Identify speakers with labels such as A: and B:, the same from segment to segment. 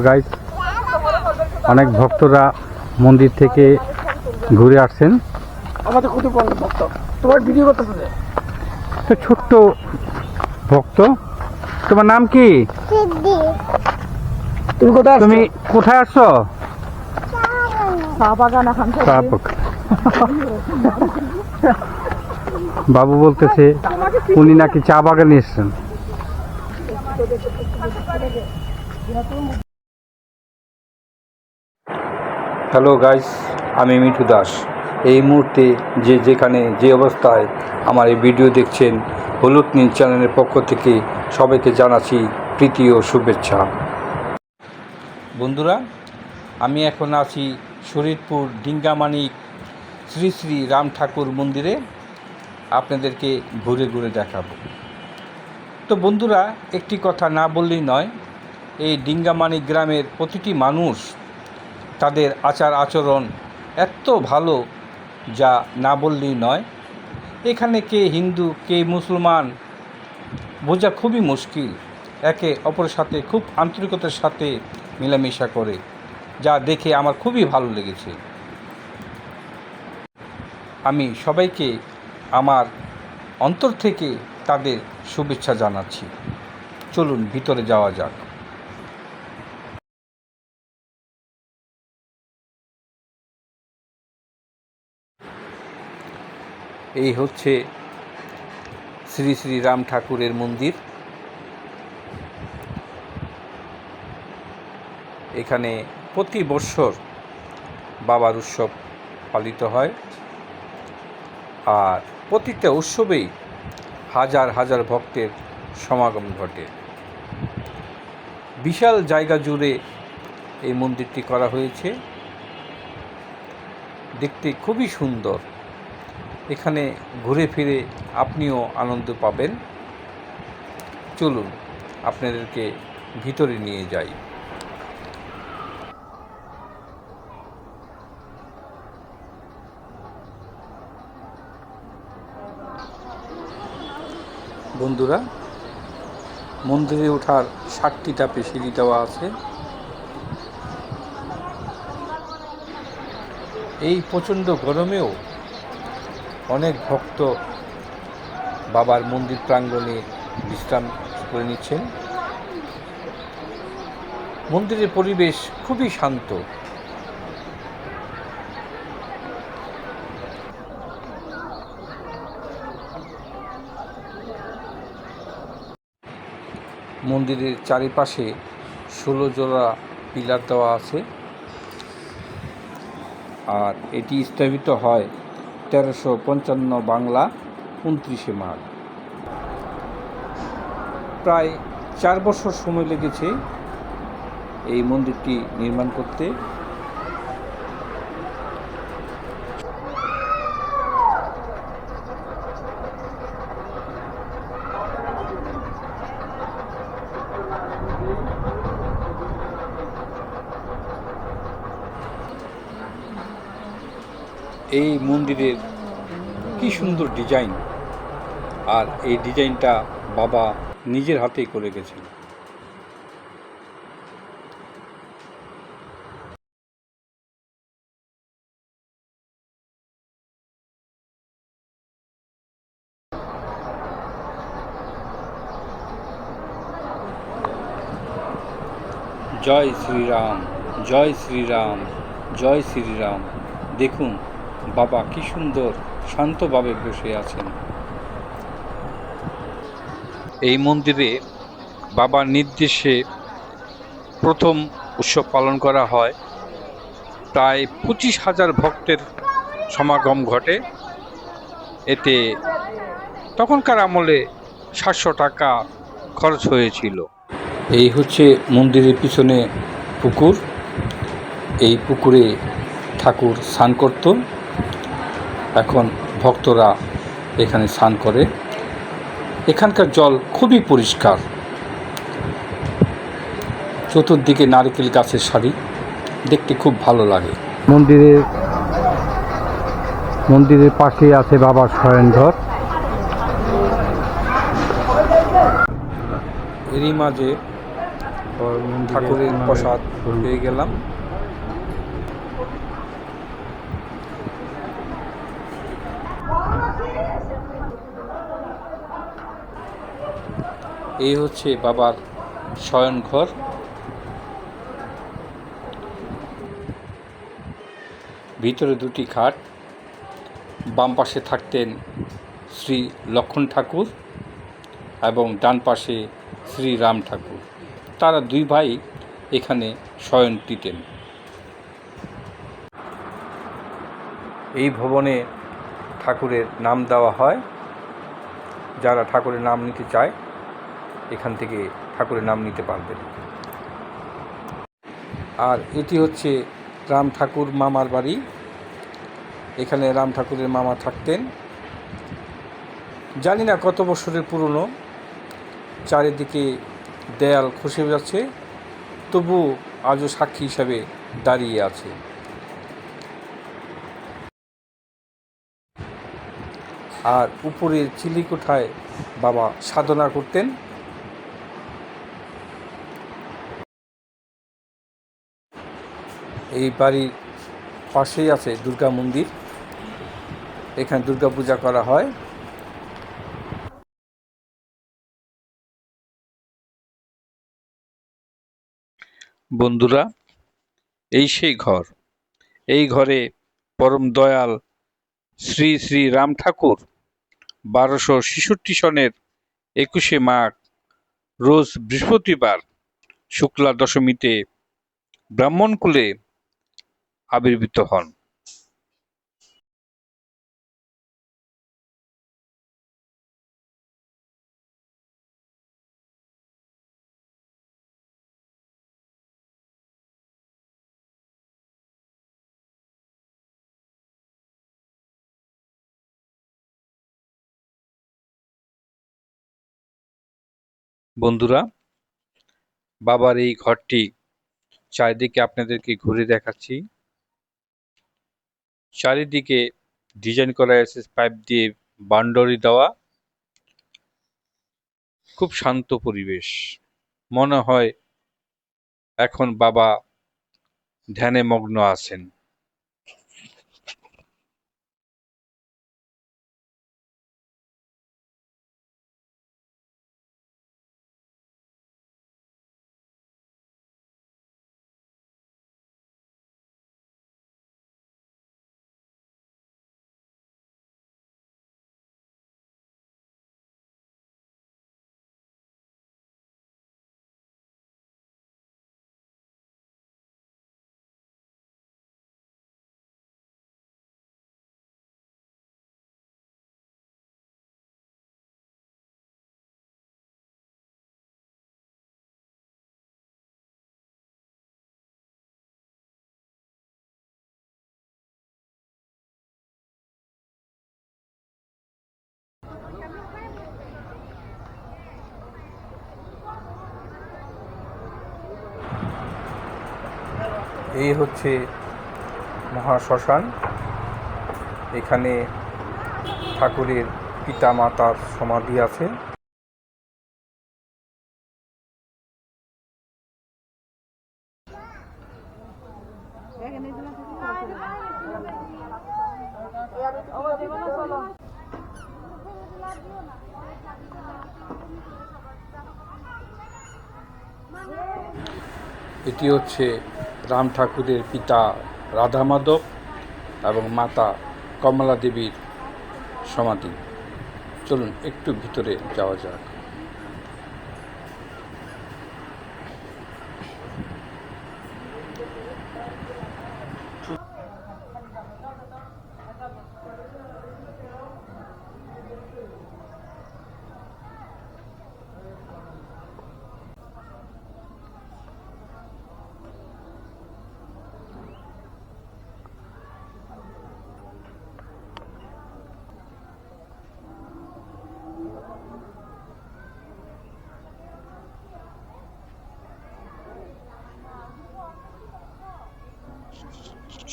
A: Guys, অনেক ভক্তরা মন্দির থেকে ঘুরে আসছেন।
B: আমাদের কত ভক্ত তোমার ভিডিও করতেছে,
A: তো ছোট্ট ভক্ত। তোমার নাম কি? তুমি কোথায় আসছো? বাবু বলতেছে উনি নাকি চা বাগানে এসছেন। হ্যালো গাইস, আমি মিঠু দাস। এই মুহূর্তে যেখানে যে অবস্থায় আমার এই ভিডিও দেখছেন, হলুদ নীল চ্যানেলের পক্ষ থেকে সবাইকে জানাচ্ছি প্রীতি ও শুভেচ্ছা। বন্ধুরা, আমি এখন আছি শরীরপুর ডিঙ্গামানিক শ্রী শ্রী রাম ঠাকুর মন্দিরে। আপনাদেরকে ঘুরে ঘুরে দেখাবো। তো বন্ধুরা, একটি কথা না বললেই নয়, এই ডিঙ্গামানিক গ্রামের প্রতিটি মানুষ, তাদের আচার আচরণ এত ভালো যা না বললেই নয়। এখানে কে হিন্দু কে মুসলমান বোঝা খুবই মুশকিল। একে অপরের সাথে খুব আন্তরিকতার সাথে মেলামেশা করে, যা দেখে আমার খুবই ভালো লেগেছে। আমি সবাইকে আমার অন্তর থেকে তাদের শুভেচ্ছা জানাচ্ছি। চলুন ভিতরে যাওয়া যাক। এই হচ্ছে শ্রী শ্রী রাম ঠাকুরের মন্দির। এখানে প্রতি বছর বাবার উৎসব পালিত হয়, আর প্রতিটা উৎসবেই হাজার হাজার ভক্তের সমাগম ঘটে। বিশাল জায়গা জুড়ে এই মন্দিরটি করা হয়েছে, দেখতে খুবই সুন্দর। এখানে ঘুরে ফিরে আপনিও আনন্দ পাবেন। চলুন আপনাদেরকে ভিতরে নিয়ে যাই। বন্ধুরা, মন্দিরে ওঠার 7টি ধাপে সিঁড়ি দেওয়া আছে। এই প্রচণ্ড গরমেও অনেক ভক্ত বাবার মন্দির প্রাঙ্গণে বিশ্রাম করে নিচ্ছেন। মন্দিরের পরিবেশ খুবই শান্ত। মন্দিরের চারিপাশে 16 জোড়া পিলার দেওয়া আছে, আর এটি স্থাপিত হয় 1355 বাংলা 29শে মাঘ। প্রায় 4 বছর সময় লেগেছে এই মন্দিরটি নির্মাণ করতে। এই মন্দিরের কি সুন্দর ডিজাইন, আর এই ডিজাইনটা বাবা নিজের হাতেই করে গেছেন। জয় শ্রীরাম, জয় শ্রীরাম, জয় শ্রীরাম। দেখুন বাবা কি সুন্দর শান্তভাবে বসে আছেন। এই মন্দিরে বাবার নির্দেশে প্রথম উৎসব পালন করা হয়। প্রায় 25,000 ভক্তের সমাগম ঘটে। এতে তখনকার আমলে 700 টাকা খরচ হয়েছিল। এই হচ্ছে মন্দিরের পিছনে পুকুর। এই পুকুরে ঠাকুর স্নান করত, এখন ভক্তরা এখানে স্নান করে। এখানকার জল খুবই পরিষ্কার। চতুর্দিকে নারকেল গাছের সারি, দেখতে খুব ভালো লাগে। মন্দিরের পাশে আছে বাবার শয়নঘর। এরই মাঝে ঠাকুরের প্রসাদ পেয়ে গেলাম। এই হচ্ছে বাবার শয়ন ঘর। ভিতরে দুটি খাট, বাম পাশে থাকতেন শ্রী লক্ষণ ঠাকুর এবং ডান পাশে শ্রী রাম ঠাকুর। তারা দুই ভাই এখানে শয়ন দিতেন। এই ভবনে ঠাকুরের নাম দেওয়া হয়। যারা ঠাকুরের নাম নিতে চায় এখান থেকে ঠাকুরের নাম নিতে পারবেন। আর এটি হচ্ছে রাম ঠাকুর মামার বাড়ি। এখানে রাম ঠাকুরের মামা থাকতেন। জানি না কত বছরের পুরনো, চারিদিকে দেয়াল খসে যাচ্ছে, তবু আজও সাক্ষী হিসাবে দাঁড়িয়ে আছে। আর উপরের চিলিকোঠায় বাবা সাধনা করতেন। এই বাড়ির পাশেই আছে দুর্গা মন্দির। এখানে দুর্গা পূজা করা হয়। বন্ধুরা, এই সেই ঘর। এই ঘরে পরম দয়াল শ্রী শ্রী রাম ঠাকুর 1266 সনের 21শে মাঘ রোজ বৃহস্পতিবার শুক্লা দশমীতে ব্রাহ্মণকুলে আবির্ভূত হন। বন্ধুরা, বাবার এই ঘরটি চারিদিকে আপনাদেরকে ঘুরে দেখাচ্ছি। চারিদিকে ডিজাইন করা আছে পাইপ দিয়ে বাউন্ডারি দেওয়া। খুব শান্ত পরিবেশ। মনে হয় এখন বাবা ধ্যানে মগ্ন আছেন। এই হচ্ছে মহাশ্মশান। এখানে ঠাকুরের পিতা মাতার সমাধি আছে। এটি হচ্ছে রাম ঠাকুরের পিতা রাধা মাধব এবং মাতা কমলা দেবীর সমাধি। চলুন একটু ভিতরে যাওয়া যাক।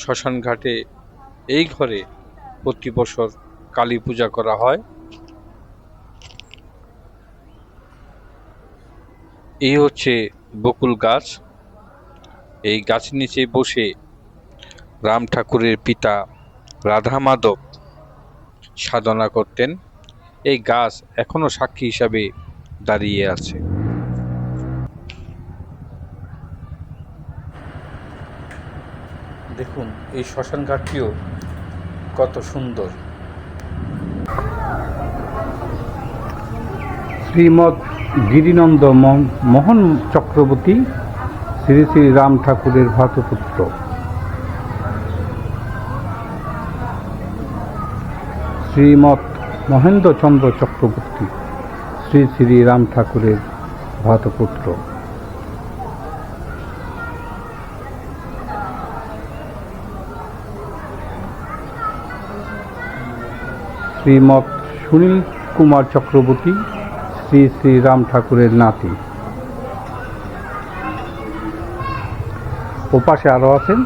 A: শ্মশান ঘাটে এই ঘরে প্রতি বছর কালী পূজা করা হয়। এই হচ্ছে বকুল গাছ। এই গাছের নিচে বসে রাম ঠাকুরের পিতা রাধা মাধব সাধনা করতেন। এই গাছ এখনো সাক্ষী হিসাবে দাঁড়িয়ে আছে। দেখুন এই শ্মশান ঘাটটিও কত সুন্দর।
C: শ্রীমৎ গিরিনন্দ মোহন চক্রবর্তী শ্রী শ্রী রাম ঠাকুরের ভ্রাতুপুত্র। শ্রীমৎ মহেন্দ্রচন্দ্র চক্রবর্তী শ্রী শ্রী রাম ঠাকুরের ভ্রাতুপুত্র। শ্রীমৎ সুনীল কুমার চক্রবর্তী শ্রী শ্রী রাম ঠাকুরের নাতি। ওপাশে আরও আছেন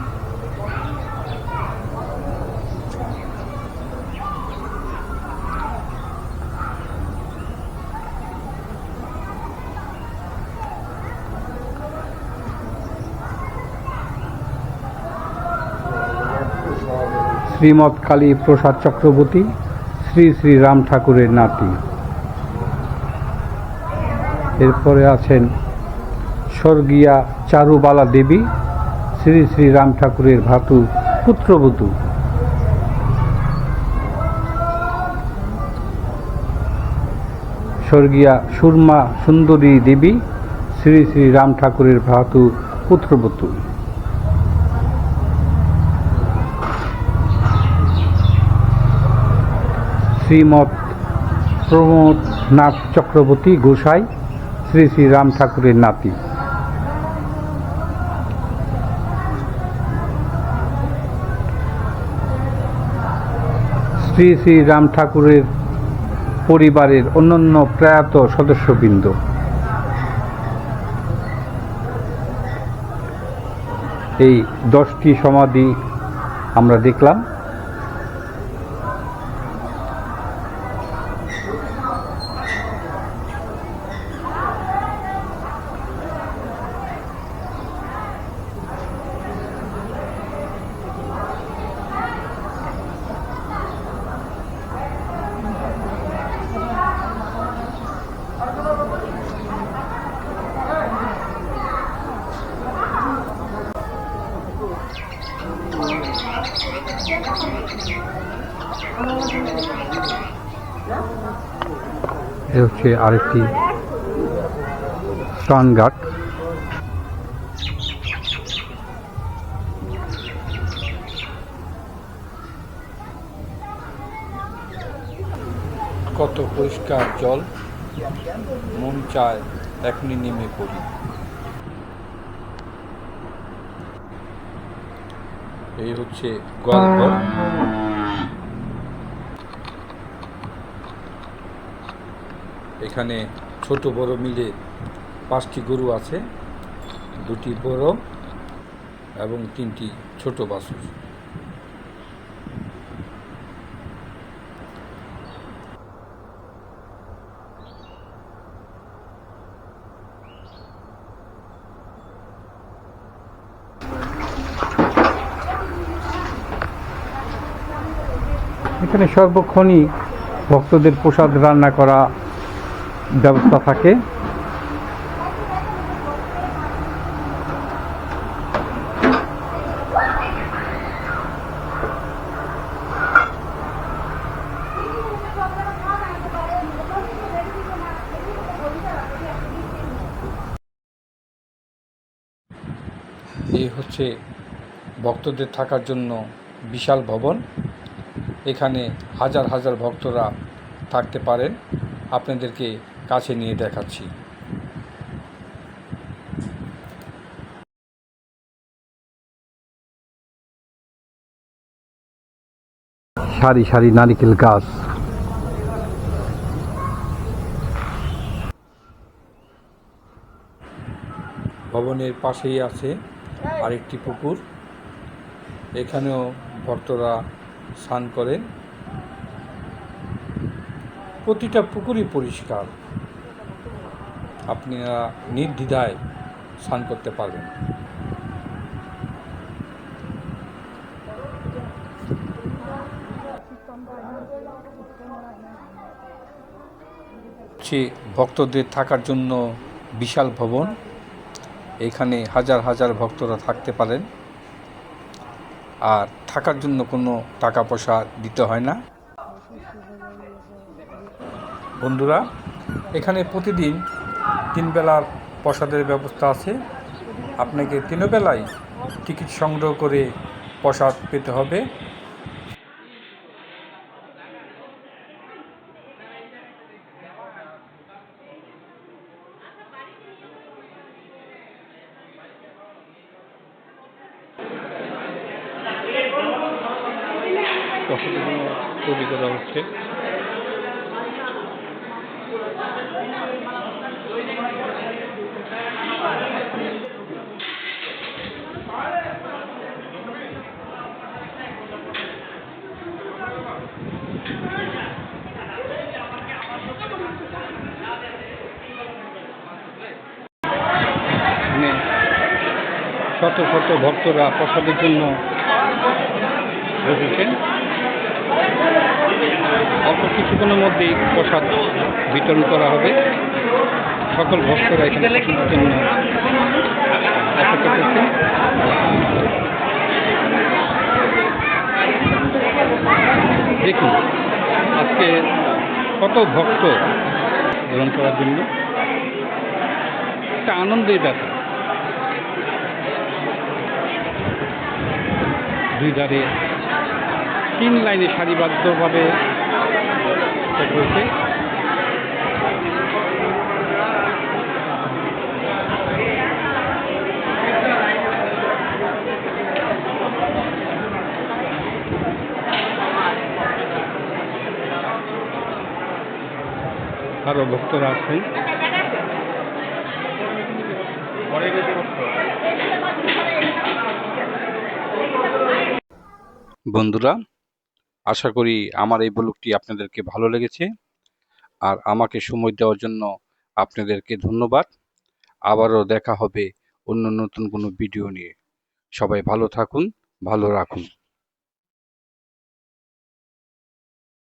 C: শ্রীমৎ কালী প্রসাদ চক্রবর্তী শ্রী শ্রী রাম ঠাকুরের নাতি। এরপরে আছেন স্বর্গীয়া চারুবালা দেবী শ্রী শ্রী রাম ঠাকুরের ভ্রাতু পুত্রবধূ। স্বর্গীয়া সুরমা সুন্দরী দেবী শ্রী শ্রী রাম ঠাকুরের ভ্রাতু পুত্রবধূ। শ্রীমৎ প্রমোদ নাথ চক্রবর্তী গোসাই শ্রী শ্রী রাম ঠাকুরের নাতি। শ্রী শ্রী রাম ঠাকুরের পরিবারের অন্যান্য প্রয়াত সদস্যবৃন্দ। এই 10টি সমাধি আমরা দেখলাম। এ হচ্ছে আরেকটি স্নানঘাট।
A: কত পরিষ্কার জল, মন চায় এখনই নেমে পড়ি। এই হচ্ছে গোয়ালঘর। এখানে ছোট বড় মিলে 5টি গরু আছে, 2টি বড় এবং 3টি ছোট বাছুর।
C: এখানে সর্বক্ষণই ভক্তদের প্রসাদ রান্না করা ব্যবস্থা থাকে।
A: এই হচ্ছে ভক্তদের থাকার জন্য বিশাল ভবন। এখানে হাজার হাজার ভক্তরা থাকতে পারেন। আপনাদেরকে কাছে নিয়ে দেখাচ্ছি।
C: সারি সারি নারিকেল গাছ।
A: ভবনের পাশেই আছে আরেকটি পুকুর। এখানেও ভক্তরা স্নান করেন। প্রতিটা পুকুরই পরিষ্কার। আপনারা নির্দ্বিধায় স্নান করতে পারবেন। সে ভক্তদের থাকার জন্য বিশাল ভবন, এখানে হাজার হাজার ভক্তরা থাকতে পারেন, আর থাকার জন্য কোনো টাকা পয়সা দিতে হয় না। বন্ধুরা, এখানে প্রতিদিন 3 বেলার প্রসাদের ব্যবস্থা আছে। আপনাকে 3 বেলায় টিকিট সংগ্রহ করে প্রসাদ পেতে হবে। প্রসাদগুলো তৈরি করা হচ্ছে। শত শত ভক্তরা প্রসাদের জন্য বসেছেন। অল্প কিছুক্ষণের মধ্যেই প্রসাদ বিতরণ করা হবে। সকল ভক্তরা এখানে প্রসাদের জন্য অপেক্ষা করছেন। দেখুন আজকে কত ভক্ত গ্রহণ করার জন্য, একটা আনন্দের ব্যাপার। দুই ধারে 3 লাইনে সারিবদ্ধভাবে রয়েছে। আরো ভক্তরা আছেন। বন্ধুরা, আশা করি আমার এই ব্লগটি আপনাদেরকে ভালো লেগেছে, আর আমাকে সময় দেওয়ার জন্য আপনাদেরকে ধন্যবাদ। আবারও দেখা হবে অন্য নতুন কোনো ভিডিও নিয়ে। সবাই ভালো থাকুন, ভালো রাখুন।